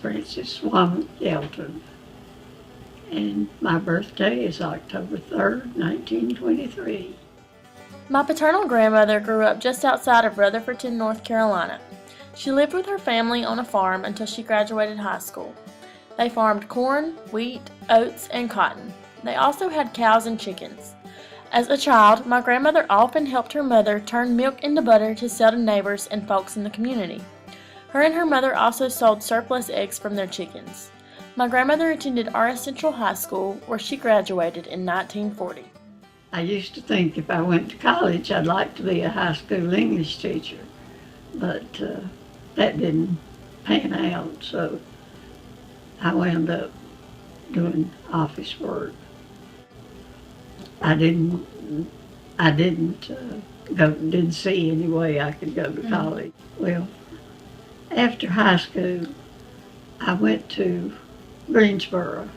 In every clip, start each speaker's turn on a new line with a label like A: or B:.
A: Francis Womack Yelton, and my birthday is October 3rd, 1923.
B: My paternal grandmother grew up just outside of Rutherford, North Carolina. She lived with her family on a farm until she graduated high school. They farmed corn, wheat, oats, and cotton. They also had cows and chickens. As a child, my grandmother often helped her mother turn milk into butter to sell to neighbors and folks in the community. Her and her mother also sold surplus eggs from their chickens. My grandmother attended R.S. Central High School, where she graduated in 1940.
A: I used to think if I went to college, I'd like to be a high school English teacher, but that didn't pan out, so I wound up doing office work. I didn't see any way I could go to college. Well, after high school, I went to Greensboro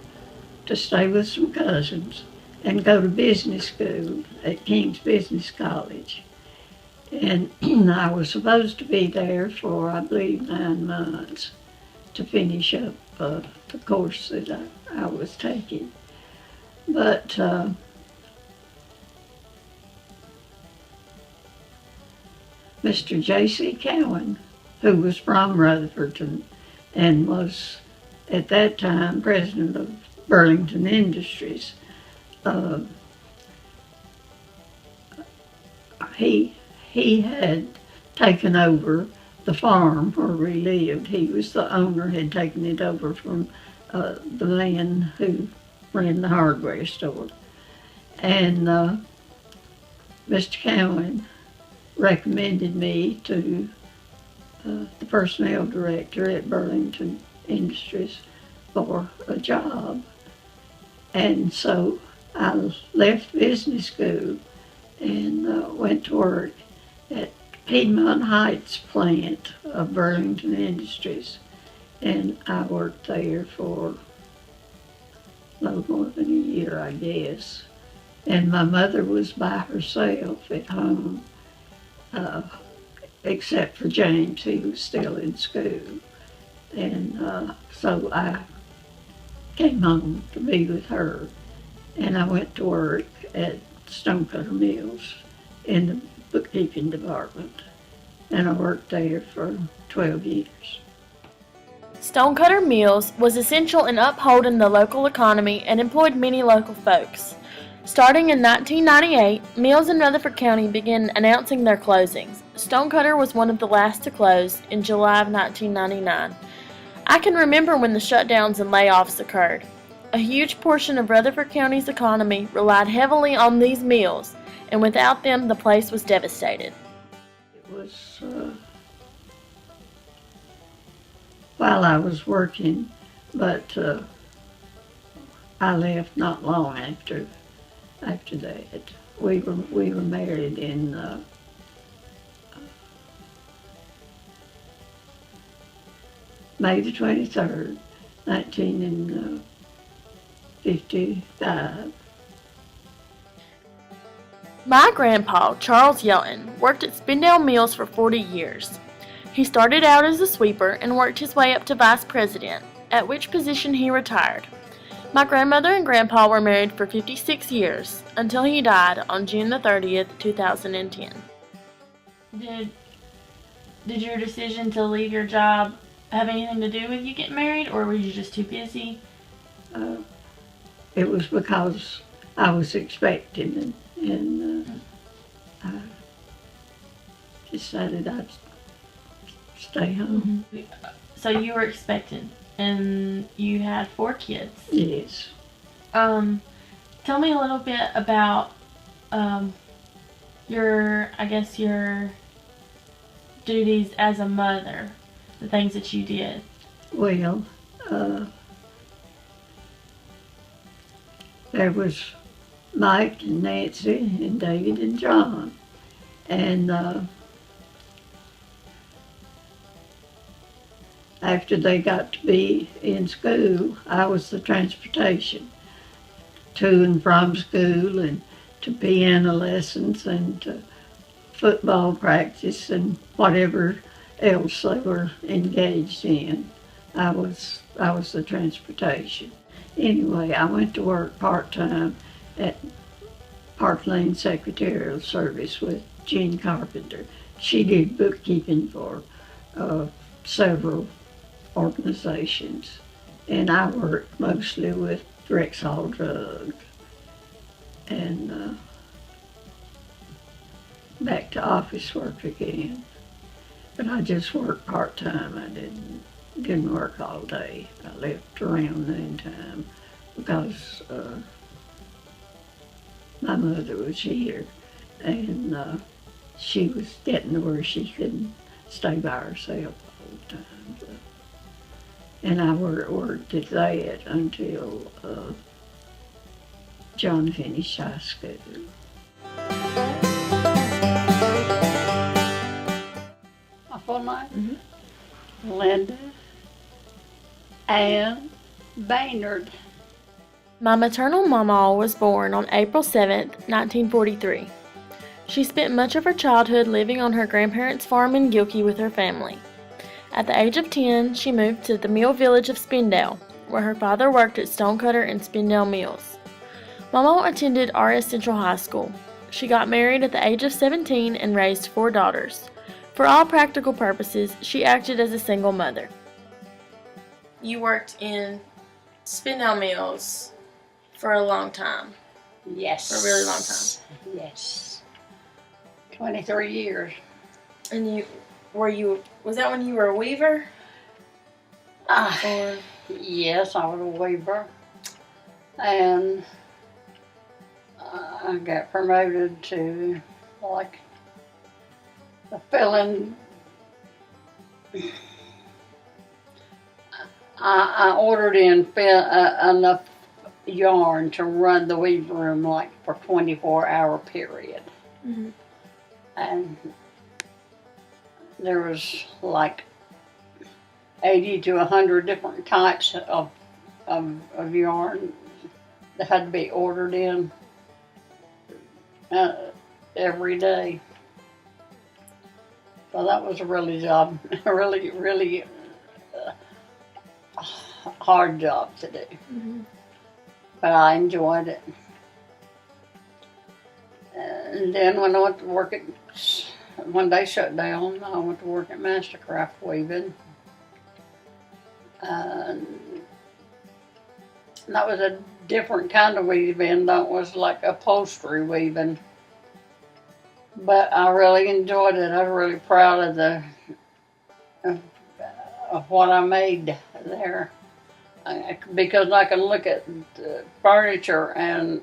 A: to stay with some cousins and go to business school at King's Business College. And I was supposed to be there for, I believe, 9 months to finish up the course that I was taking. But Mr. J.C. Cowan, who was from Rutherford and was at that time president of Burlington Industries, he had taken over the farm where we lived. He was the owner, had taken it over from the man who ran the hardware store. And Mr. Cowan recommended me to the personnel director at Burlington Industries for a job. And so I left business school and went to work at Piedmont Heights plant of Burlington Industries. And I worked there for a little more than a year, I guess. And my mother was by herself at home, except for James. He was still in school. And so I came home to be with her, and I went to work at Stonecutter Mills in the bookkeeping department, and I worked there for 12 years.
B: Stonecutter Mills was essential in upholding the local economy and employed many local folks. Starting in 1998, mills in Rutherford County began announcing their closings. Stonecutter was one of the last to close in July of 1999. I can remember when the shutdowns and layoffs occurred. A huge portion of Rutherford County's economy relied heavily on these mills, and without them, the place was devastated.
A: It was while I was working, but I left not long after that. We were married in May the 23rd, 1955.
B: My grandpa, Charles Yelton, worked at Spindale Mills for 40 years. He started out as a sweeper and worked his way up to vice president, at which position he retired. My grandmother and grandpa were married for 56 years, until he died on June the 30th, 2010. Did your decision to leave your job have anything to do with you getting married, or were you just too busy?
A: It was because I was expecting, and I decided I'd stay home.
B: So you were expecting, and you had 4 kids.
A: Yes.
B: Tell me a little bit about your duties as a mother, the things that you did.
A: Well, there was Mike and Nancy and David and John, and after they got to be in school, I was the transportation to and from school, and to piano lessons, and to football practice, and whatever else they were engaged in. I was the transportation. Anyway, I went to work part-time at Park Lane Secretarial Service with Jean Carpenter. She did bookkeeping for several organizations, and I worked mostly with Rexall Drug. And back to office work again. But I just worked part-time. I didn't work all day. I left around noontime because my mother was here, and she was getting to where she couldn't stay by herself all the time. So. And I worked at that until John finished high school. My full name? Linda Ann Baynard.
B: My maternal mama was born on April 7, 1943. She spent much of her childhood living on her grandparents' farm in Gilkey with her family. At the age of 10, she moved to the mill village of Spindale, where her father worked at Stonecutter and Spindale Mills. Mama attended R.S. Central High School. She got married at the age of 17 and raised 4 daughters. For all practical purposes, she acted as a single mother. You worked in Spindale Mills for a long time.
A: Yes.
B: For a really long time.
A: Yes. 23 years.
B: And was that when you were a weaver? Or?
A: Yes, I was a weaver. And I got promoted to, like, the filling. I ordered in enough yarn to run the weaving room, like, for 24-hour period.
B: Mm-hmm.
A: And there was like 80 to 100 different types of yarn that had to be ordered in every day. So that was a really hard job to do.
B: Mm-hmm.
A: But I enjoyed it. And then when I went to work when they shut down, I went to work at Mastercraft Weaving. And that was a different kind of weaving. That was like upholstery weaving. But I really enjoyed it. I was really proud of what I made there. Because I can look at furniture and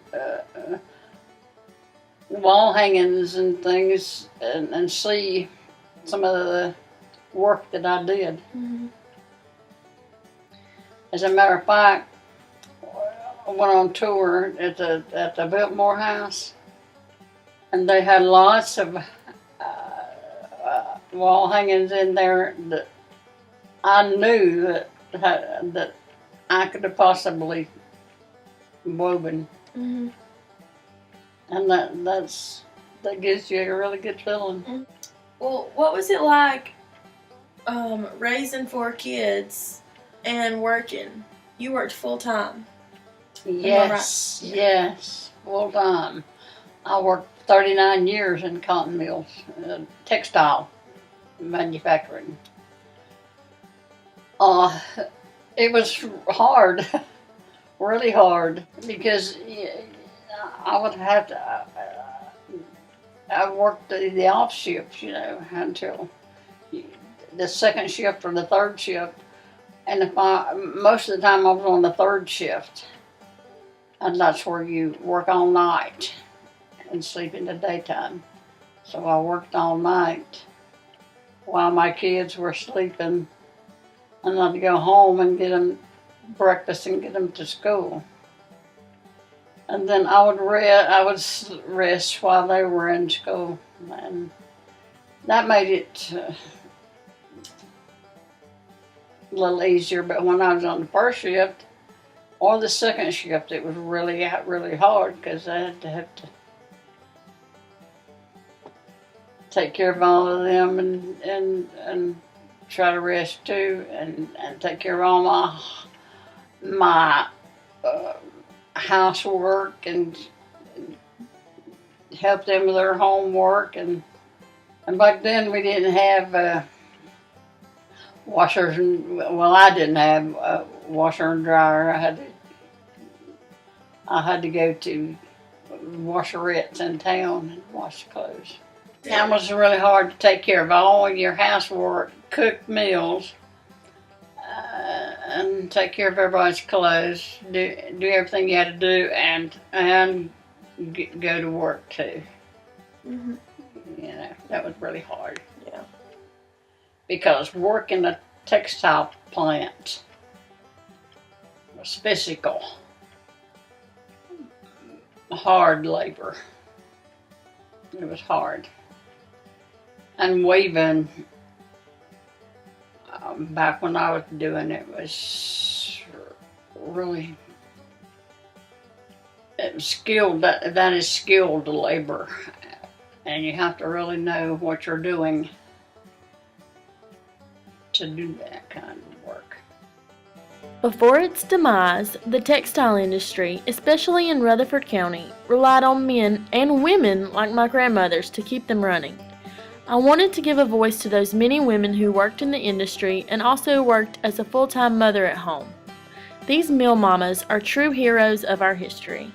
A: wall hangings and things and see some of the work that I did.
B: Mm-hmm.
A: As a matter of fact, I went on tour at the Biltmore House, and they had lots of wall hangings in there that I knew that I could have possibly woven.
B: Mm-hmm.
A: And that gives you a really good feeling.
B: Well, what was it like raising 4 kids and working? You worked full time.
A: Yes,
B: right?
A: yes, full time. I worked 39 years in cotton mills, textile manufacturing. It was hard, really hard, because I would have to. I worked the off shift, until the second shift or the third shift, and most of the time I was on the third shift, and that's where you work all night and sleep in the daytime. So I worked all night while my kids were sleeping, and I'd go home and get them breakfast and get them to school. And then I would rest while they were in school, and that made it a little easier. But when I was on the first shift or the second shift, it was really hard, because I had to take care of all of them and try to rest too, and take care of all my housework and help them with their homework. And back then we didn't have washers and, well, I didn't have a washer and dryer. I had to go to washerettes in town and wash clothes. It was really hard to take care of all your housework, cook meals, and take care of everybody's clothes, do everything you had to do, and go to work too.
B: Mm-hmm.
A: You know, that was really hard.
B: Yeah.
A: Because work in a textile plant was physical, hard labor. It was hard. And weaving, back when I was doing it, was really, it was skilled. That is skilled labor, and you have to really know what you're doing to do that kind of work.
B: Before its demise, the textile industry, especially in Rutherford County, relied on men and women like my grandmothers to keep them running. I wanted to give a voice to those many women who worked in the industry and also worked as a full-time mother at home. These mill mamas are true heroes of our history.